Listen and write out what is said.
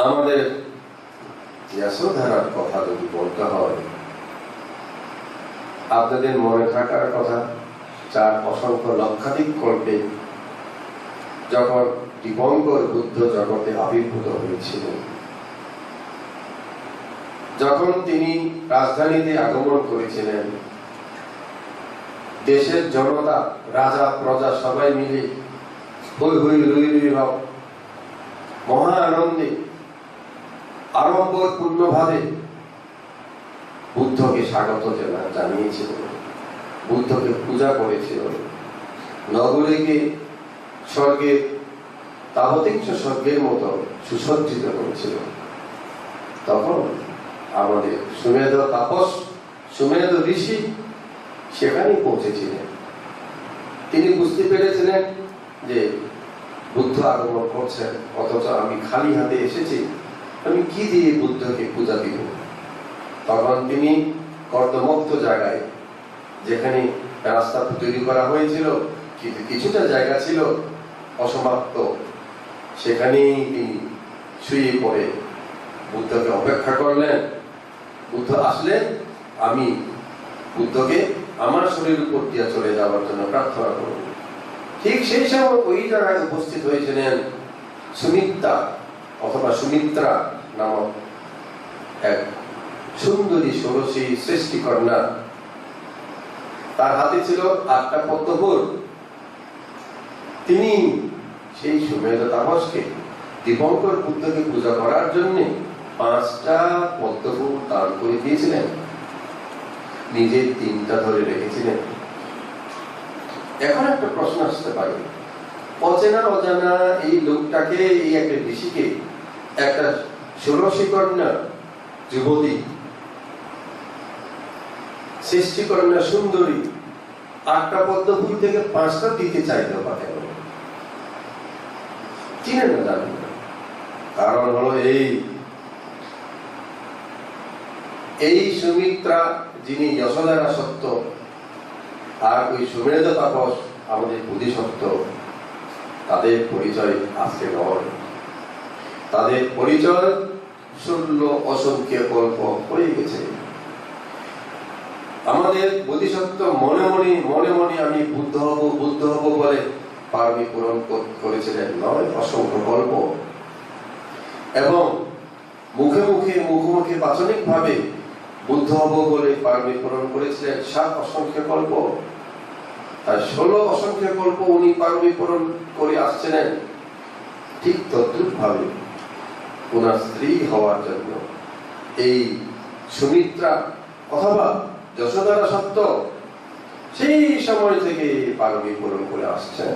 আমাদের যশোধারার কথা যদি বলতে হয়, আপনাদের মনে থাকার কথা, যার অসংখ্য লক্ষাধিক কল্পে যখন দীপঙ্কর বুদ্ধ জগতে আবির্ভূত হয়েছিলেন, যখন তিনি রাজধানীতে আগমন করেছিলেন, দেশের জনতা, রাজা প্রজা সবাই মিলে হই হই রই রই রব মহা আনন্দে আড়ম্বরপূর্ণভাবে বুদ্ধকে স্বাগত জানিয়েছিল, বুদ্ধকে পূজা করেছিল, নগরীকে স্বর্গের তাবতিংশ স্বর্গের মতো সুসজ্জিত করেছিল। তখন আমাদের সুমেধ তাপস, সুমেধ ঋষি সেখানেই পৌঁছেছিলেন। তিনি বুঝতে পেরেছিলেন যে বুদ্ধ আগমন করছেন, অথচ আমি খালি হাতে এসেছি, আমি কি দিয়ে বুদ্ধকে পূজা দিব। তখন তিনি কর্দমুক্ত জায়গায়, যেখানে রাস্তা তৈরি করা হয়েছিল কিন্তু কিছুটা জায়গা ছিল অসমাপ্ত, সেখানেই তিনি শুয়ে পড়ে বুদ্ধকে অপেক্ষা করলেন। বুদ্ধ আসলেন, আমি বুদ্ধকে আমার শরীর উপর দিয়ে চলে যাওয়ার জন্য প্রার্থনা করব। ঠিক সেই সময় ওই জায়গায় উপস্থিত হয়েছিলেন সুমিত্রা অথবা সুমিত্রা নামক এক সুন্দরী ষোড়শী সৃষ্টিকন্যা। তার হাতে ছিল 8টা পদ্মফুল। তিনি সেই সুমেধ তাপসকে, দীপঙ্কর বুদ্ধকে পূজা করার জন্য 5টা পদ্মফুল দান করে দিয়েছিলেন, নিজের 3টা ধরে রেখেছিলেন। এখন একটা প্রশ্ন আসতে পারে, অচেনা অজানা এই লোকটাকে, এই একটা ঋষিকে, একটা ষোড়শী কন্যা যুবতী, সৃষ্টিকন্যা সুন্দরী 8টা পদ্মফুল থেকে 5টা দিতে চাইতে পারে, চিনেন না, জানেন না। কারণ হলো এই সুমিত্রা যিনি যশোধারা সত্য, আর ওই সুমেধ তাপস আমাদের বোধিসত্ত্ব, তাদের পরিচয় আজকে নয়। তাদের পরিচয় 16 অসংখ্য কল্প হয়ে গেছে। আমাদের বোধিসত্ত্ব মনে মনে আমি বুদ্ধ হব বলে পারমি পূরণ করেছিলেন 9 অসংখ্য কল্প, এবং মুখে বাচনিক ভাবে বুদ্ধ হব বলে পারমি পূরণ করেছিলেন 7 অসংখ্য কল্প। তাই 16 অসংখ্য কল্প উনি পারমি পূরণ করে আসছিলেন। ঠিক তদ্রুপ ভাবে ওনার স্ত্রী হওয়ার জন্য এই সুমিত্রা অথবা যশোধারা সত্য সেই সময় থেকে পারমি পূরণ করে আসছেন।